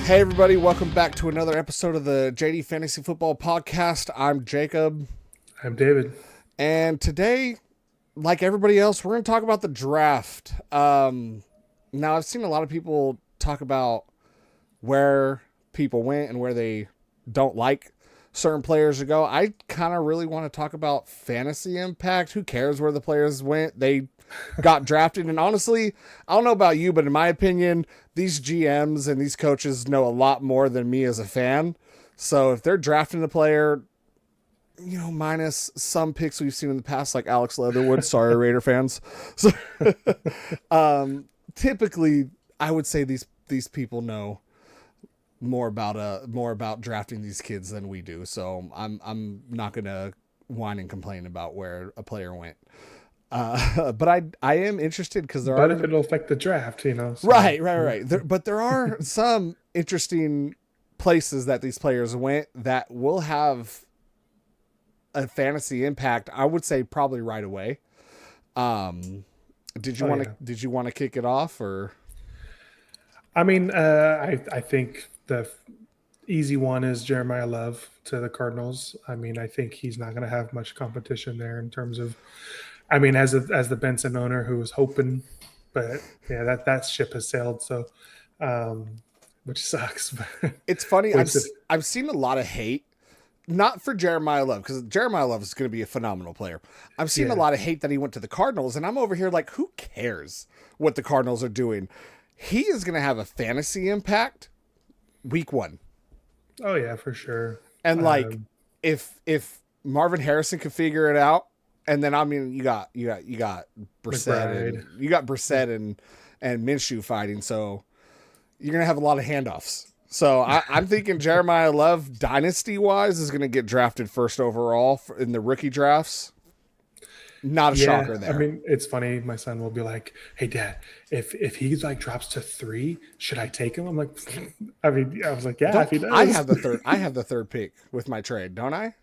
Hey everybody, welcome back to another episode of the JD Fantasy Football Podcast. I'm Jacob. I'm David. And today, like everybody else, we're going to talk about the draft. Now, I've seen a lot of people talk about where people went and where they don't like certain players to go. I kind of really want to talk about fantasy impact. Who cares where the players went? They got drafted. And honestly, I don't know about you, but in my opinion, these GMs and these coaches know a lot more than me as a fan. So if they're drafting a player, minus some picks we've seen in the past, like Alex Leatherwood, sorry, Raider fans. So, typically, I would say these people know more about drafting these kids than we do. So I'm not gonna whine and complain about where a player went. But I am interested because But if it'll affect the draft, So. Right. But there are some interesting places that these players went that will have a fantasy impact. I would say probably right away. Did you want to kick it off or? I mean, I think the easy one is Jeremiah Love to the Cardinals. I mean, I think he's not going to have much competition there in terms of. I mean, as the Benson owner who was hoping, but yeah, that ship has sailed. So, which sucks. It's funny. I've seen a lot of hate, not for Jeremiah Love, because Jeremiah Love is going to be a phenomenal player. I've seen a lot of hate that he went to the Cardinals, and I'm over here like, who cares what the Cardinals are doing? He is going to have a fantasy impact week one. Oh yeah, for sure. And if Marvin Harrison could figure it out. And then you got Brissett and Minshew fighting, so you're gonna have a lot of handoffs. So I'm thinking Jeremiah Love, dynasty wise, is gonna get drafted first overall in the rookie drafts. Not a shocker there. I mean, it's funny. My son will be like, "Hey, Dad, if he drops to 3, should I take him?" I'm like, I was like, "Yeah, if he does." I have the third pick with my trade, don't I?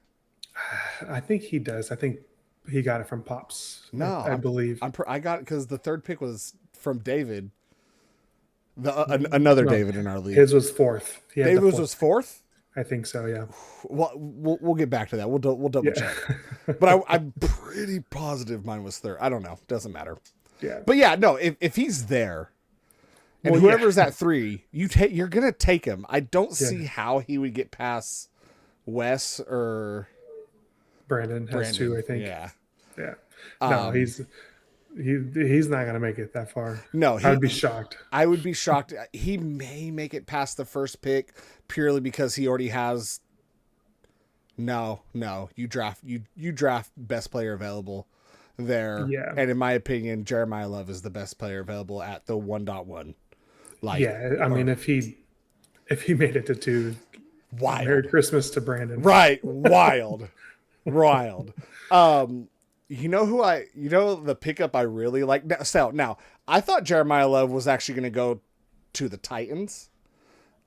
I think he does. I think he got it from Pops. No, I believe I got it because the third pick was from David, another David in our league. His was 4th. David's was 4th. I think so. Yeah. Well, we'll get back to that. We'll double check. But I'm pretty positive mine was 3rd. I don't know. Doesn't matter. Yeah. But yeah, no. If he's there, and whoever's at 3, you're gonna take him. I don't see how he would get past Wes or. Brandon has 2, I think. Yeah. No, he's not going to make it that far. No, I would be shocked. I would be shocked. He may make it past the first pick purely because he already has. No, you draft best player available there. Yeah. And in my opinion, Jeremiah Love is the best player available at the 1.1. I mean, if he made it to 2, wild. Merry Christmas to Brandon. Right, wild. Wild. The pickup I really like. Now, I thought Jeremiah Love was actually going to go to the Titans.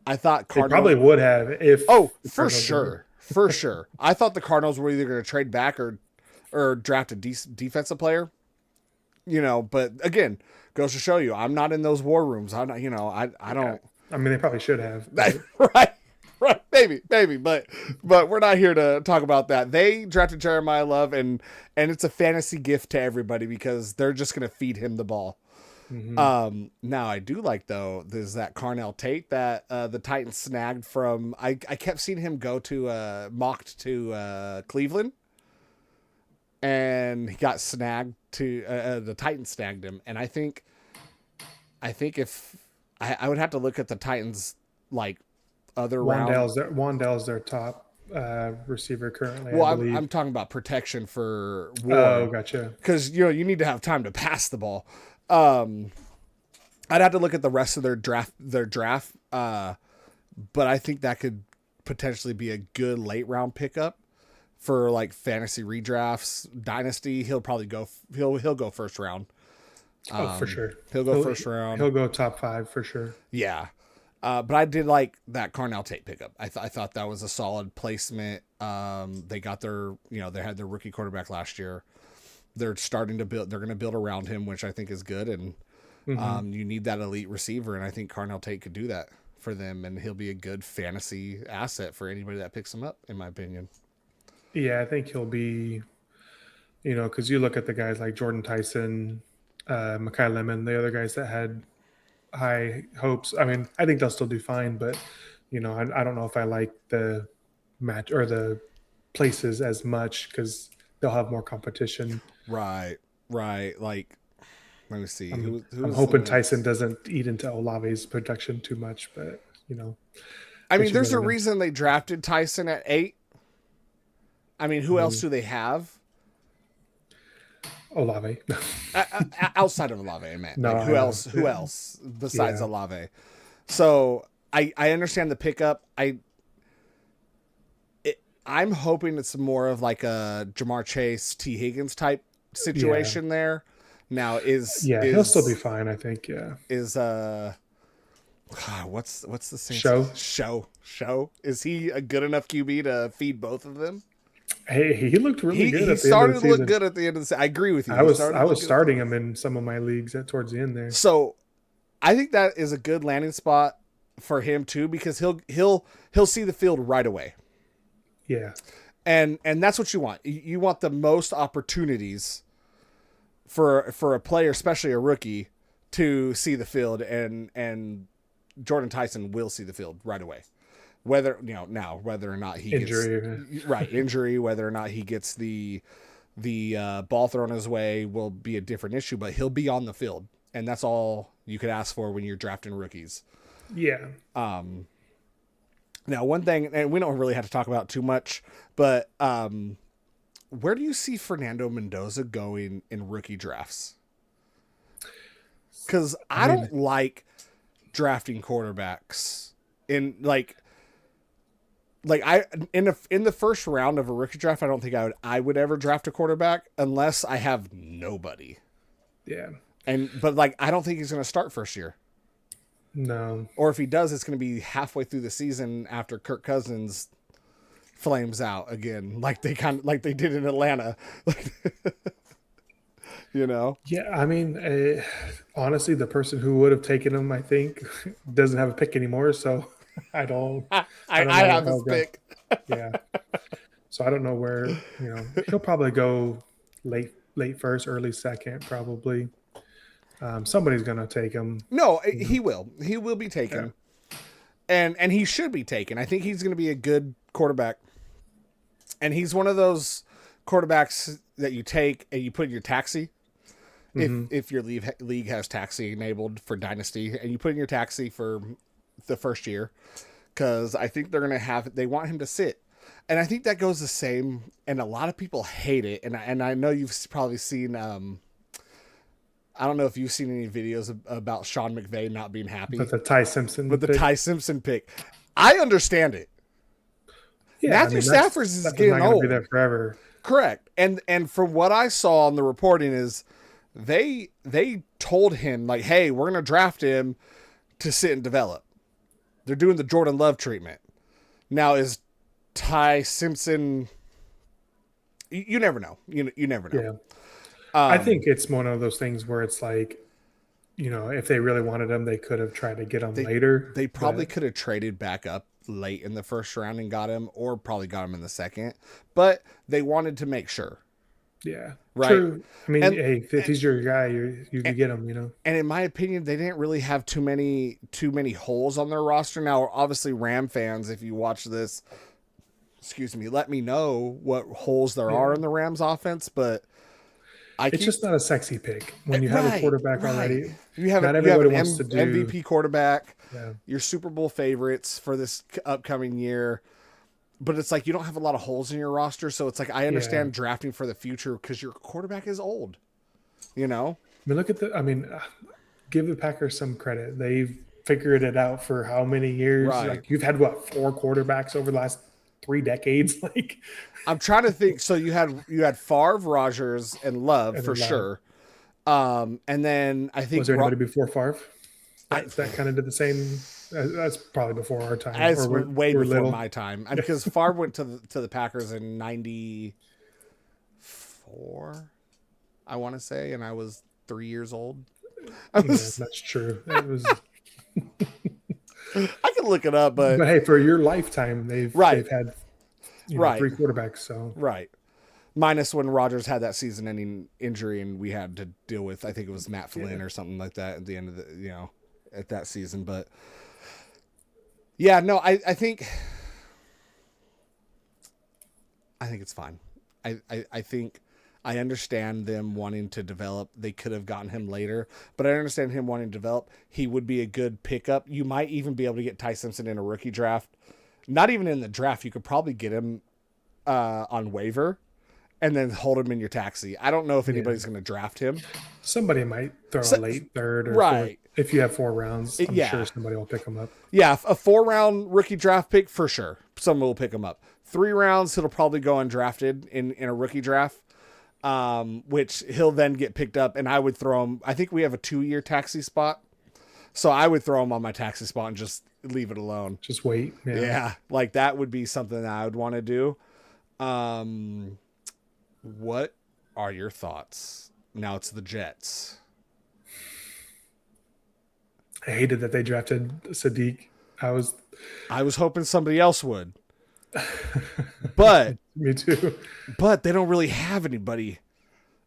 I thought Cardinals probably would have if. Oh, for sure. For sure. I thought the Cardinals were either going to trade back or draft a defensive player. But again, goes to show you, I'm not in those war rooms. I'm not, I don't. I mean, they probably should have. Right. Right, maybe, but we're not here to talk about that. They drafted Jeremiah Love, and it's a fantasy gift to everybody because they're just going to feed him the ball. Mm-hmm. Now I do like though, there's that Carnell Tate that the Titans snagged from. I kept seeing him go to mocked to Cleveland, and he got snagged to the Titans snagged him, and I think if I would have to look at the Titans like. Wandell's their top receiver currently. Well, I'm talking about protection for Ward. Oh, gotcha. Because you need to have time to pass the ball. I'd have to look at the rest of their draft. But I think that could potentially be a good late round pickup for like fantasy redrafts, dynasty. He'll probably go. He'll go first round. For sure. He'll go first round. He'll go top 5 for sure. Yeah. But I did like that Carnell Tate pickup. I thought that was a solid placement. They got they had their rookie quarterback last year. They're starting to build. They're going to build around him, which I think is good. And you need that elite receiver, and I think Carnell Tate could do that. for them, and he'll be a good fantasy asset for anybody that picks him up, in my opinion. Yeah, I think he'll be, because you look at the guys like Jordan Tyson, Makai Lemon, the other guys that had high hopes. I mean, I think they'll still do fine, but I don't know if I like the match or the places as much because they'll have more competition. Right. Like, let me see. I'm Who's the hoping Tyson next? doesn't eat into Olave's production too much, but I mean, guess you there's a never know. reason they drafted Tyson at 8. I mean, who else Mhm. do they have? Olave. Outside of Olave, I meant. No, Like, I who know. else? Who else besides Yeah. Olave? So I understand the pickup. I'm hoping it's more of like a Jamar Chase, T Higgins type Yeah. situation there. Now is Yeah. He'll still be is fine, I think. Yeah. is what's the Saints Show. show? Is he a good enough QB to feed both of them? Hey, he looked really good He at the end of started the to look season. good at the end of the season. I agree with you. I He was started I to look was good at the starting end. him in some of my leagues towards the end there. So I think that is a good landing spot for him too, because he'll see the field right away. Yeah. And that's what you want. You want the most opportunities for a player, especially a rookie, to see the field, and Jordan Tyson will see the field right away. Whether whether or not he gets Injury. right injury, whether or not he gets the ball thrown his way will be a different issue, but he'll be on the field, and that's all you could ask for when you're drafting rookies. Yeah. Now, one thing, and we don't really have to talk about too much, but where do you see Fernando Mendoza going in rookie drafts? Because I I mean, don't like drafting quarterbacks in like I in the first round of a rookie draft. I don't think I would ever draft a quarterback unless I have nobody. yeah. But like I don't think he's going to start first year. No. Or if he does, it's going to be halfway through the season after Kirk Cousins flames out again, like they did in Atlanta. you know? Yeah, I mean, honestly, the person who would have taken him, I think, doesn't have a pick anymore. So I don't, I don't I know where have his he'll go. pick. Yeah, so I don't know where he'll probably go late first, early second, probably. Somebody's gonna take him. No, You know, he will. He will be yeah, taken, and he should be taken. I think he's going to be a good quarterback, and he's one of those quarterbacks that you take and you put in your taxi. hmm If your league has taxi enabled for Dynasty, and you put in your taxi for the first year, because I think they're going to they want him to sit. And I think that goes the same, and a lot of people hate it. And I know you've probably seen, I don't know if you've seen any videos about Sean McVay not being happy but the Ty Simpson with the pick, Ty Simpson pick. I understand it. yeah, I Matthew mean Stafford is Stafford's not getting gonna be old. there forever. Correct. And from what I saw on the reporting is they told him like, hey, we're gonna draft him to sit and develop. They're doing the Jordan Love treatment. Now is Ty Simpson, you never know. You never know. Yeah, I think it's one of those things where it's like, if they really wanted him, they could have tried to get him They later. they probably But could have traded back up late in the first round and got him, or probably got him in the second. But they wanted to make sure, yeah, right? true. I mean, And hey, if he's your guy, you get him. and in my opinion, they didn't really have too many holes on their roster. Now, obviously, Ram fans, if you watch this, excuse me, let me know what holes there are Yeah. in the Rams offense. But I It's keep just not a sexy pick when you have a right, quarterback right. already. Not You have everybody an wants to do. MVP quarterback, Yeah, your Super Bowl favorites for this upcoming year. But it's like you don't have a lot of holes in your roster, so it's like I yeah. understand drafting for the future because your quarterback is old. You know, I mean, look at the. I mean, give the Packers some credit. They've figured it out for how many years? right? Like you've had what 4 quarterbacks over the last 3 decades? Like, I'm trying to think. So you had Favre, Rogers, and Love and for then sure. And then I was think there anybody before Favre? I That kind of did the same. That's probably before our time, or as way we're before little. my time because Favre went to the Packers in '94, I want to say, and I was 3 years old. I Yeah, was that's true. It was I can look it up, but But hey, for your lifetime, right, they've had right, 3 quarterbacks. So right. Minus when Rodgers had that season-ending injury, and we had to deal with, I think it was Matt yeah, Flynn or something like that at the end of the, at that season. But yeah, no, I think it's fine. I think I understand them wanting to develop. They could have gotten him later, but I understand him wanting to develop. He would be a good pickup. You might even be able to get Ty Simpson in a rookie draft. Not even in the draft. You could probably get him on waiver and then hold him in your taxi. I don't know if yeah. anybody's going to draft him. Somebody might throw So, a late third or fourth. right. If you have 4 rounds, I'm sure Yeah. somebody will pick them up. Yeah. A 4-round rookie draft pick for sure. Someone will pick him up. 3 rounds, he'll probably go undrafted in a rookie draft. Which he'll then get picked up, and I would throw him. I think we have a 2-year taxi spot, so I would throw him on my taxi spot and just leave it alone. Just wait. Yeah, like that would be something that I would want to do. What are your thoughts? Now it's the Jets. I hated that they drafted Sadiq. I was hoping somebody else would, but me too. they don't really have anybody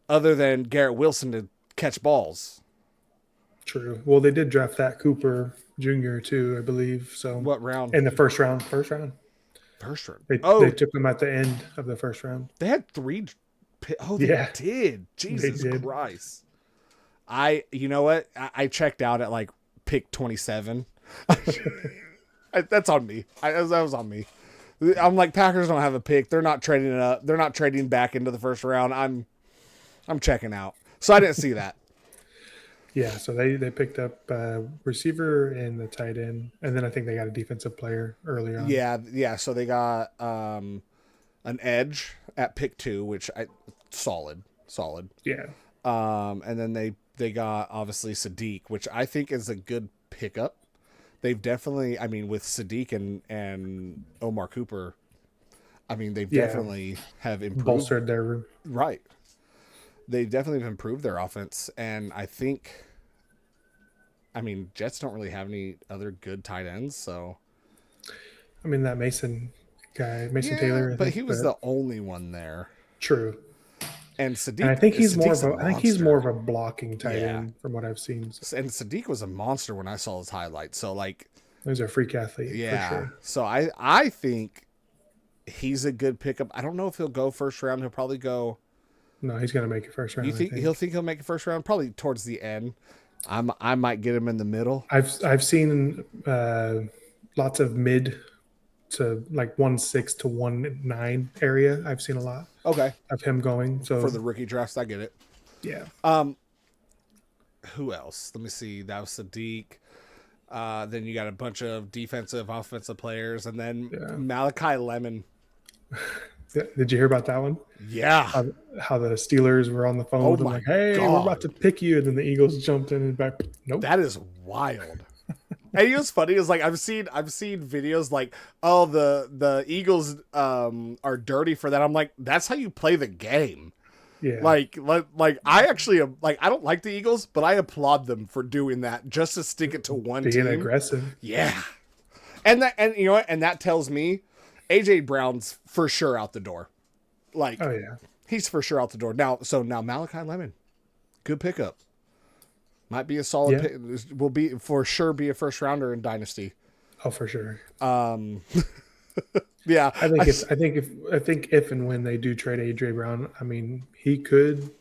other than Garrett Wilson to catch balls. True. Well, they did draft that Cooper Jr. too, I believe. So What round? in the first round. First round. They took them at the end of the first round. They had 3. Oh, they did. Jesus Christ. You know what? I checked out at like pick 27. That's on me. That was on me. I'm like, Packers don't have a pick. They're not trading it up. They're not trading back into the first round. I'm checking out. So I didn't see that. Yeah, so they picked up receiver and the tight end, and then I think they got a defensive player early on. Yeah. So they got an edge at pick 2, which solid. Yeah. And then they got obviously Sadiq, which I think is a good pickup. They've definitely, I mean, with Sadiq and Omar Cooper, I mean, they've definitely have improved. Bolstered their... Right. They definitely have improved their offense, and I think, I mean, Jets don't really have any other good tight ends, so. I mean, that Mason guy, Taylor. But he was the only one there. True. And Sadiq, and I think he's more of a blocking tight end from what I've seen. So. And Sadiq was a monster when I saw his highlights. So like, he's a freak athlete. Yeah. For sure. So I think he's a good pickup. I don't know if he'll go first round. He'll probably go. No, he's going to make it first round. You think he'll make it first round? Probably towards the end. I might get him in the middle. I've seen lots of mid to like 1.6 to 1.9 area. I've seen a lot. Okay. Of him going. So for the rookie drafts, I get it. Yeah. Who else? Let me see. That was Sadiq. Then you got a bunch of defensive, offensive players, and then Malachi Lemon. Did you hear about that one? Yeah. How the Steelers were on the phone with him like, hey, we're about to pick you. And then the Eagles jumped in and back. Nope. That is wild. And it was funny. Is like I've seen videos like, oh, the Eagles are dirty for that. I'm like, that's how you play the game. Yeah. Like I actually am, like, I don't like the Eagles, but I applaud them for doing that just to stick it to one team. Being aggressive. Yeah. And you know what? And that tells me AJ Brown's for sure out the door. Like, oh yeah, he's for sure out the door. Now Malachi Lemon, good pickup. Might be a solid pick. Will be for sure be a first rounder in Dynasty. Oh, for sure. Yeah. I think if and when they do trade AJ Brown, I mean, he could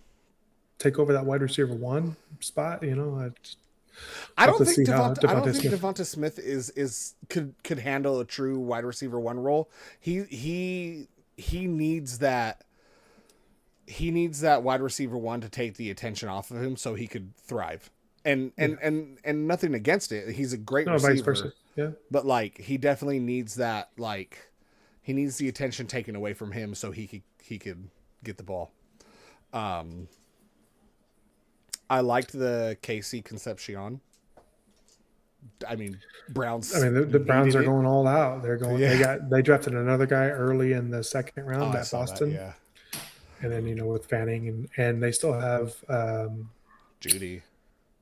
take over that wide receiver 1 spot. You know, I don't think Devonta Smith could handle a true wide receiver 1 role. He needs that. He needs that wide receiver 1 to take the attention off of him so he could thrive. And nothing against it. He's a great receiver. Vice versa. Yeah. But like, he definitely needs that. Like, he needs the attention taken away from him so he could get the ball. I liked the KC Concepcion. I mean, Browns. I mean, the Browns are going all out. They're going. Yeah. They drafted another guy early in the second round at Boston. That, yeah. And then with Fanning and they still have Judy.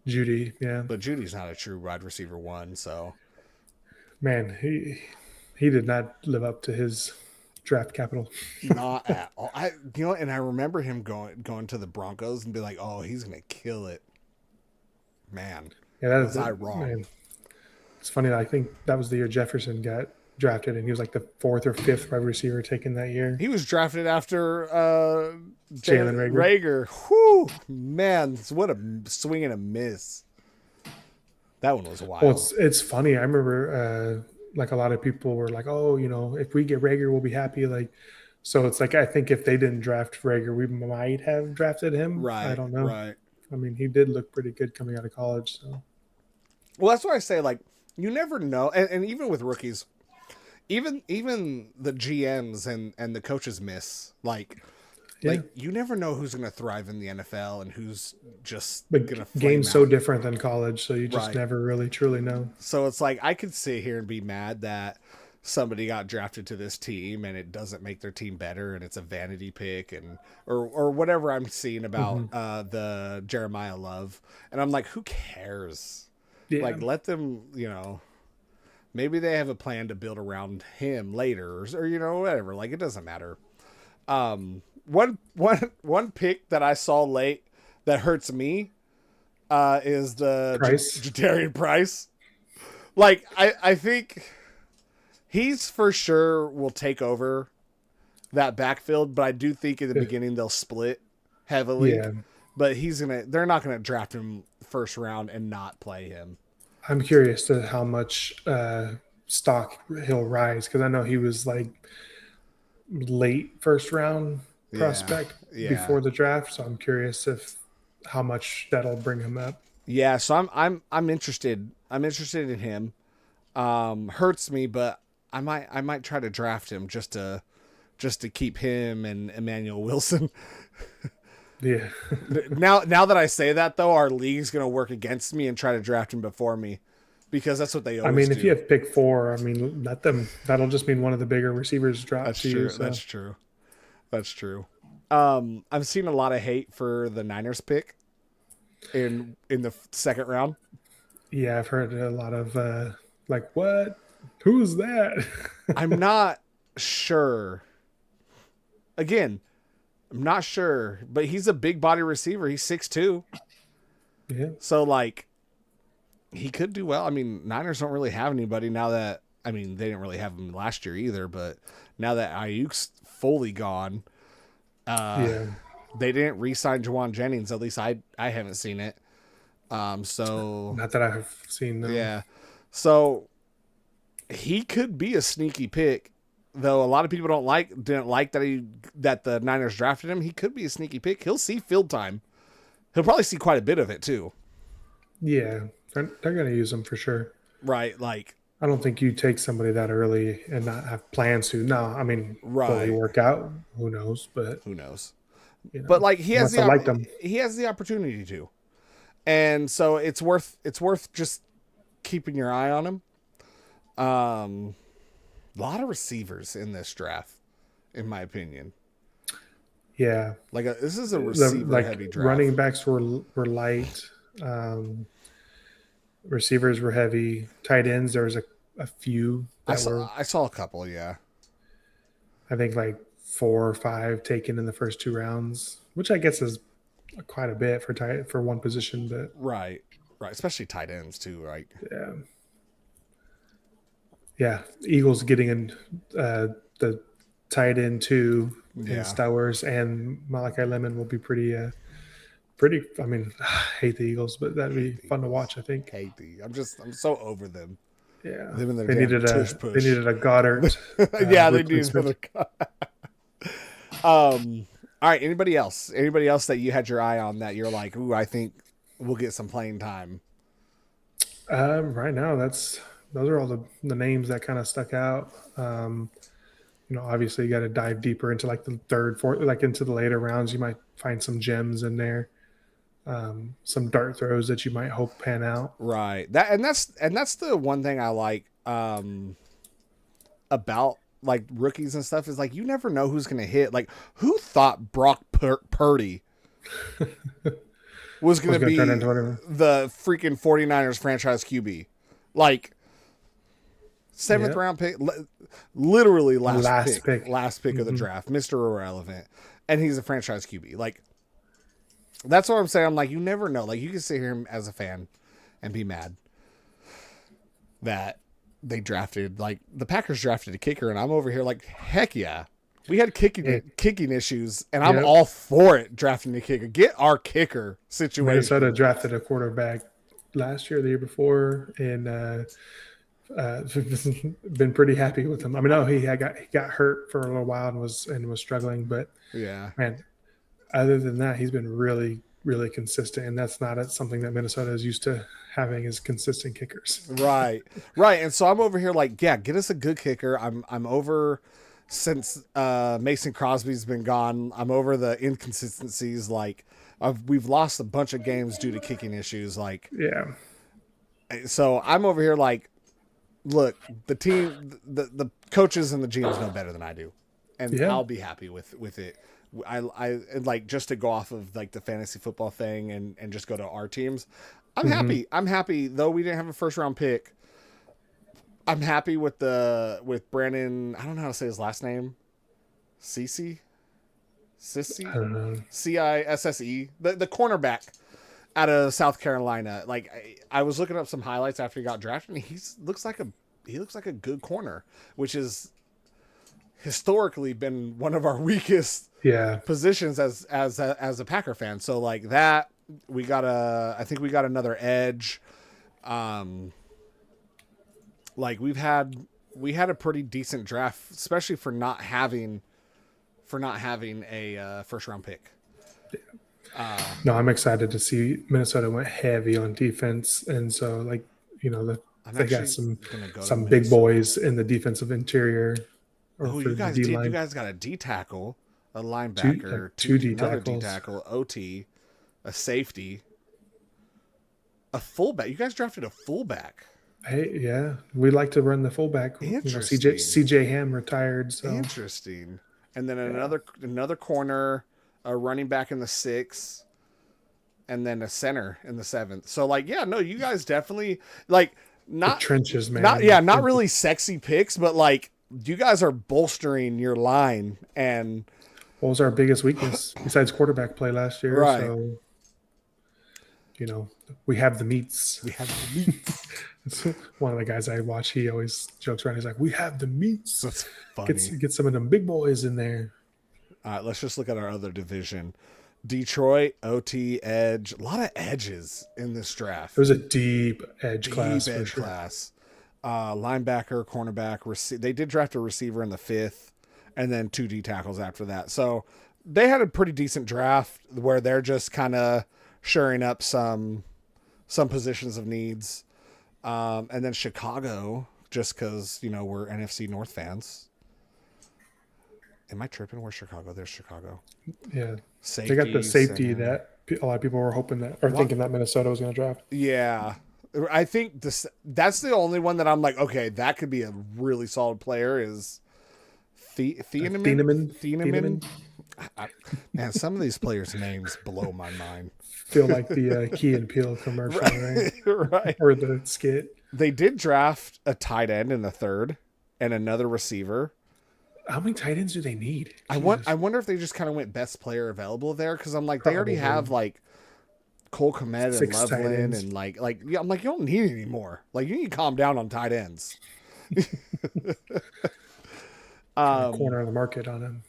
Yeah. But Judy's not a true wide receiver 1, so. Man, he did not live up to his draft capital. Not at all. And I remember him going to the Broncos and be like, "Oh, he's gonna kill it." Man, Yeah, that is was I it, wrong? man. It's funny. I think that was the year Jefferson got drafted, and he was like the fourth or fifth wide receiver taken that year. He was drafted after Jalen Rager. Rager. Whew, man, what a swing and a miss. That one was Well, wild. it's funny. I remember like a lot of people were like, "Oh, if we get Rager, we'll be happy." Like, so it's like I think if they didn't draft Rager, we might have drafted him. I Right, don't know. right. I mean, he did look pretty good coming out of college. So Well, that's why I say like you never know, and even with rookies, even the GMs and the coaches miss yeah, you never know who's going to thrive in the NFL and who's just but going to flame game's so out. different than college, so you just Right. never really truly know. So it's like I could sit here and be mad that somebody got drafted to this team and it doesn't make their team better and it's a vanity pick and or whatever I'm seeing about Hmm. the Jeremiah Love, and I'm like, who cares? Yeah, Like, let them, maybe they have a plan to build around him later, or whatever. Like, it doesn't matter. One pick that I saw late that hurts me is the Price. Jadarian Price. Like, I think he's for sure will take over that backfield, but I do think in the beginning they'll split heavily. Yeah, But they're not gonna draft him first round and not play him. I'm curious to how much stock he'll rise because I know he was like late first round Yeah, prospect yeah, before the draft. So I'm curious if how much that'll bring him up. yeah. So I'm interested. I'm interested in him. Hurts me, but I might try to draft him just to keep him and Emmanuel Wilson. Yeah. Now that I say that though, our league's gonna work against me and try to draft him before me, because that's what they I always mean, if you do. have pick four, I mean, let them. That'll just mean one of the bigger receivers drop That's to you. true. That's So true. That's true. I've seen a lot of hate for the Niners pick in the second round. yeah, I've heard a lot of like, what? Who's that? I'm not sure. Again, I'm not sure, but he's a big body receiver. He's 6'2". Yeah, So like he could do well. I mean, Niners don't really have anybody now that, I mean, they didn't really have him last year either, but now that Ayuk's fully gone, uh yeah. they didn't re-sign Jawan Jennings. At least I haven't seen it. So Not that I have seen them. yeah. So he could be a sneaky pick, though a lot of people didn't like that the Niners drafted him. He could be a sneaky pick. He'll see field time. He'll probably see quite a bit of it too. Yeah, they're going to use them for sure. Right, like I don't think you take somebody that early and not have plans to. No, I mean, fully right. work out. Who knows? But Who knows? But like he must have liked them. he has the opportunity to. And so it's worth just keeping your eye on him. A lot of receivers in this draft, in my opinion. Yeah, Like this is a receiver heavy draft. running backs were light. Um, Receivers were heavy. Tight ends, there was a few I that saw were, I saw a couple, yeah. I think, like 4 or 5 taken in the first 2 rounds, which I guess is quite a bit for one position. But Right. Right. Especially tight ends too, right? yeah, yeah, Eagles getting in the tight end too in Yeah. Stowers and Malachi Lemon will be pretty. I mean, I hate the Eagles, but that'd be Hate the fun to Eagles. watch. I think. Hate the I'm so over them. Yeah, Them and their damn tush they push. needed a Goddard Yeah, they need replacement. another all right, anybody else? Anybody else that you had your eye on that you're like, ooh, I think we'll get some playing time? Right now, those are all the names that kind of stuck out. Obviously, you got to dive deeper into like the third, fourth, like into the later rounds. You might find some gems in there, some dart throws that you might hope pan out. Right. That's the one thing I like about like rookies and stuff is like you never know who's going to hit. Like who thought Brock Purdy was going Was to going to be turn into whatever. the freaking 49ers franchise QB? Like Seventh Yep. round pick, literally Last pick. last pick of the Hmm. draft, Mr. Irrelevant, and he's a franchise QB. Like that's what I'm saying. I'm like, you never know. Like you can sit here as a fan and be mad that they drafted, like the Packers drafted a kicker, and I'm over here like, heck yeah. We had Yeah. kicking issues, and I'm Yep. all for it drafting a kicker. Get our kicker Minnesota situation. drafted a quarterback last year, the year before, and been pretty happy with him. I mean, no, he got hurt for a little while and was struggling, but Yeah. man, other than that, he's been really consistent, and that's not something that Minnesota is used to having is consistent kickers. Right. Right. And so I'm over here like, yeah, get us a good kicker. I'm over since Mason Crosby's been gone. I'm over the inconsistencies. Like we've lost a bunch of games due to kicking issues. Like Yeah, so I'm over here like, look, the coaches and the GMs know better than I do, and yeah. I'll be happy with it. I and like just to go off of like the fantasy football thing and just go to our teams. I'm Mm-hmm. happy. I'm happy though we didn't have a first round pick. I'm happy with Brandon. I don't know how to say his last name. Cisse, I Sissy, don't know. Cisse, the cornerback out of South Carolina. Like I was looking up some highlights after he got drafted, and he looks like a good corner, which is historically been one of our weakest Yeah, positions as a Packer fan. So like that, I think we got another edge. Like we had a pretty decent draft, especially for not having a first round pick. no, I'm excited to see Minnesota went heavy on defense, and so like I'm they got actually gonna go to some big Minnesota. boys in the defensive interior or Oh, for you the guys D did. You line. guys got a D tackle, a Like linebacker, two D another D tackles. tackle, OT, a safety, a fullback. You guys drafted a fullback. Hey, yeah, we like to run the fullback. Interesting. CJ Ham retired, so Interesting. And then yeah. another corner, a running back in the 6th, and then a center in the 7th. So like, yeah, no, you guys definitely like The not trenches, man. not yeah, not really sexy picks, but like you guys are bolstering your line and What was our biggest weakness besides quarterback play last year? right. So we have the meats. We have the meat. One of the guys I watch, he always jokes around. He's like, "We have the meats. That's funny. Get some of them big boys in there." All right, let's just look at our other division. Detroit, OT, edge. A lot of edges in this draft. It was a deep edge class Deep for edge sure. class. Linebacker, cornerback. They did draft a receiver in the 5th, and then 2 D tackles after that. So they had a pretty decent draft where they're just kind of shoring up some positions of needs. And then Chicago, just because we're NFC North fans. Am I tripping? Where's Chicago? There's Chicago. Yeah, Safety, they got the safety center. that a lot of people were hoping that or thinking that Minnesota was going to draft. Yeah. I think that's the only one that I'm like, okay, that could be a really solid player is Thieneman. Thieneman. Man, some of these players' names blow my mind. Feel like the Key and Peele commercial, right? Right. Or the skit. They did draft a tight end in the 3rd and another receiver. How many tight ends do they need? I wonder if they just kind of went best player available there because I'm like they already Probably. have like Cole Kmet and 6 tight Loveland ends. and yeah, I'm like you don't need any more. Like you need to calm down on tight ends. Corner of the market on him.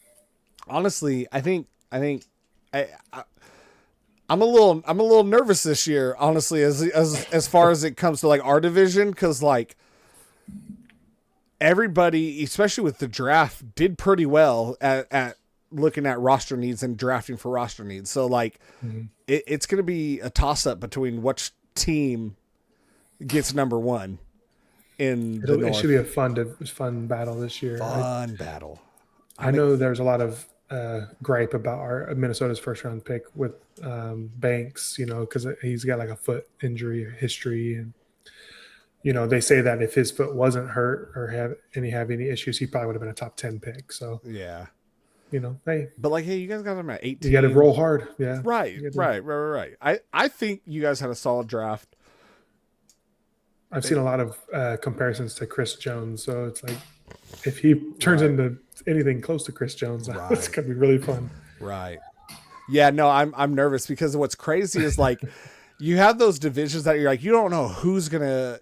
Honestly, I think I'm a little nervous this year. Honestly, as far as it comes to like our division, because like everybody, especially with the draft, did pretty well at looking at roster needs and drafting for roster needs. So like it's going to be a toss up between which team gets number 1 in the North. It should be a fun battle this year. Fun battle. I know there's a lot of gripe about our Minnesota's first round pick with Banks, because he's got like a foot injury history, and they say that if his foot wasn't hurt or have any issues, he probably would have been a top 10 pick. So Yeah. hey, But like, hey, you guys got him at 18. you got to roll hard, yeah. Right. I think you guys had a solid draft. I've seen a lot of comparisons to Chris Jones, so it's like if he turns Right. into anything close to Chris Jones, it's Right. gonna be really fun. Right. Yeah, no, I'm nervous because what's crazy is like you have those divisions that you're like you don't know who's gonna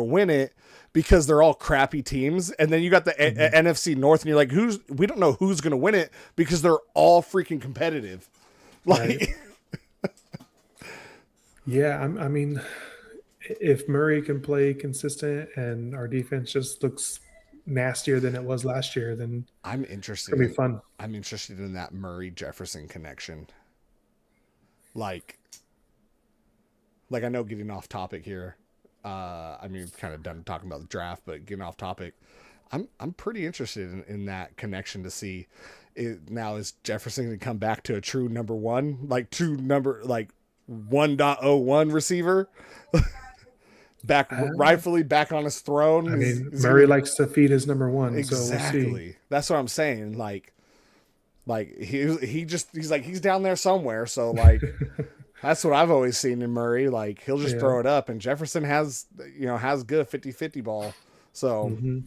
win it because they're all crappy teams, and then you got the Mhm. NFC North, and you're like we don't know who's gonna win it because they're all freaking competitive. Right? Like, Yeah. I mean, if Murray can play consistent and our defense just looks nastier than it was last year, then I'm it's interested gonna be in fun. I'm interested in that Murray Jefferson connection. Like, I know getting off topic here. I mean, we've kind of done talking about the draft, but getting off topic, I'm pretty interested in that connection to see it, now is Jefferson going to come back to a true number one, like true number like 1.01 receiver, back Uh, rightfully back on his throne. I mean, Is he Murray gonna likes to feed his number one, so we'll see. exactly? That's what I'm saying. Like he's like he's down there somewhere. So like that's what I've always seen in Murray. Like he'll just Yeah. throw it up, and Jefferson has good 50-50 ball. So Hmm.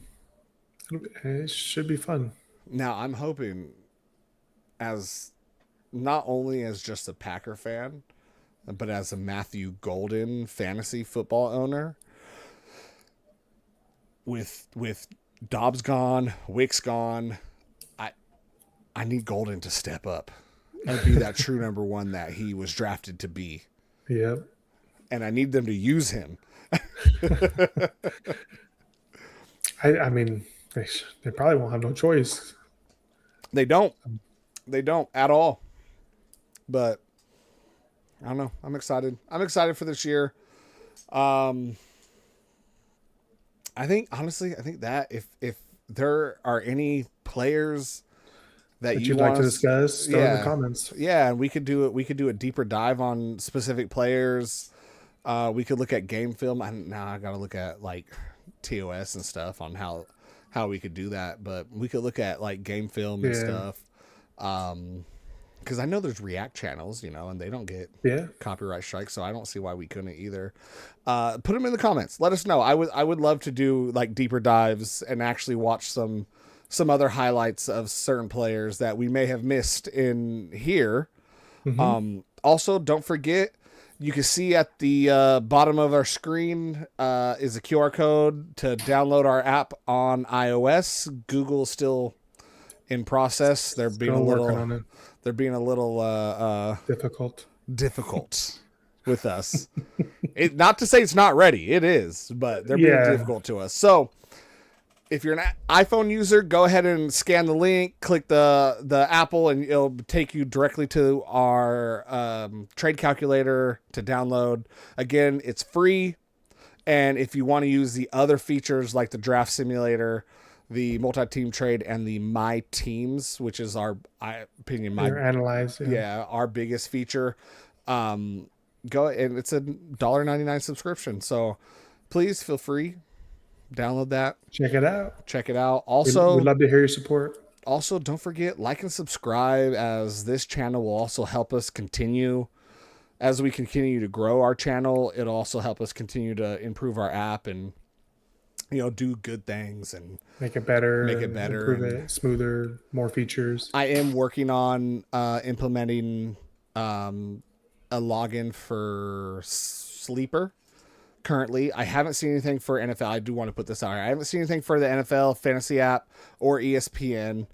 It should be fun. now I'm hoping, as not only as just a Packer fan, but as a Matthew Golden fantasy football owner, with Dobbs gone, Wicks gone, I I need Golden to step up and be that true number one that he was drafted to be, Yep. and I need them to use him. I mean, they probably won't have no choice. They don't. They don't at all. But I don't know. I'm excited. I'm excited for this year. Um, I think honestly, I think that if there are any players that That you you'd like want to us, discuss, throw in the yeah, comments. yeah, and we could do it. We could do a deeper dive on specific players. We could look at game film. Now I got to look at like TOS and stuff on how we could do that. But we could look at like game film and Yeah. stuff. Because I know there's React channels, and they don't get Yeah. copyright strikes, so I don't see why we couldn't either. Put them in the comments. Let us know. I would love to do like deeper dives and actually watch some other highlights of certain players that we may have missed in here. Hmm. Also, don't forget, you can see at the bottom of our screen is a QR code to download our app on iOS. Google's still in process. Still working on it. They're being a little Difficult. difficult with us. Not to say it's not ready. It is, but they're being Yeah. difficult to us. So if you're an iPhone user, go ahead and scan the link, click the Apple, and it'll take you directly to our trade calculator to download. Again, it's free. And if you want to use the other features like the draft simulator, the multi-team trade, and the My Teams, which is our You're analyzed. Yeah. our biggest feature, go, and it's a $1.99 subscription. So please feel free, download that, Check it out. check it out. We'd love to hear your support. Also, don't forget, like and subscribe, as this channel will also help us continue. As we continue to grow our channel, it'll also help us continue to improve our app and do good things and Make it better. make it better. Improve it. Smoother. More features. I am working on implementing a login for Sleeper. Currently, I haven't seen anything for NFL. I do want to put this out here. I haven't seen anything for the NFL fantasy app or ESPN,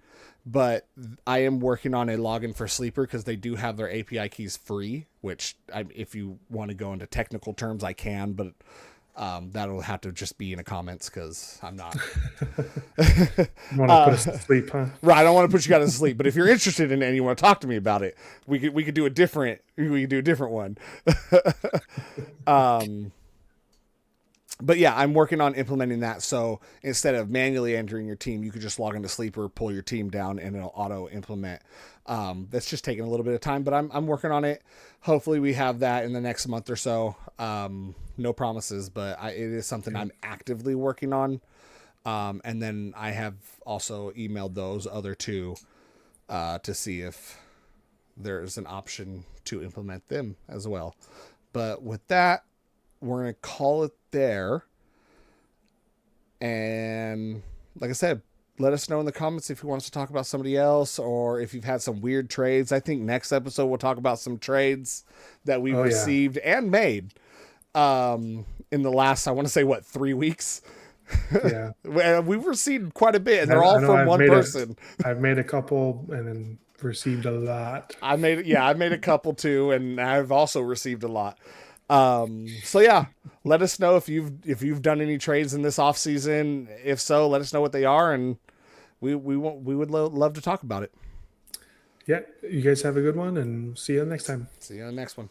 but I am working on a login for Sleeper because they do have their API keys free, which if you want to go into technical terms, I can, but that'll have to just be in the comments because I'm not. You want to put us to sleep, huh? Right, I don't want to put you guys to sleep, but if you're interested in it and you want to talk to me about it, we could do a different one. But yeah, I'm working on implementing that. So instead of manually entering your team, you could just log into Sleeper, pull your team down, and it'll auto implement. That's just taking a little bit of time, but I'm working on it. Hopefully we have that in the next month or so. No promises, but it is something I'm actively working on. And then I have also emailed those other two to see if there's an option to implement them as well. But with that, we're going to call it there. And like I said, let us know in the comments if you want us to talk about somebody else or if you've had some weird trades. I think next episode we'll talk about some trades that we've Oh yeah. received and made in the last, I want to say, 3 weeks. Yeah. We've received quite a bit, and I, they're all I know from one person. I've made a couple and then received a lot. I made a couple too, and I've also received a lot. So yeah, let us know if you've done any trades in this off season. If so, let us know what they are, and we would love to talk about it. Yeah. You guys have a good one and see you next time. See you on the next one.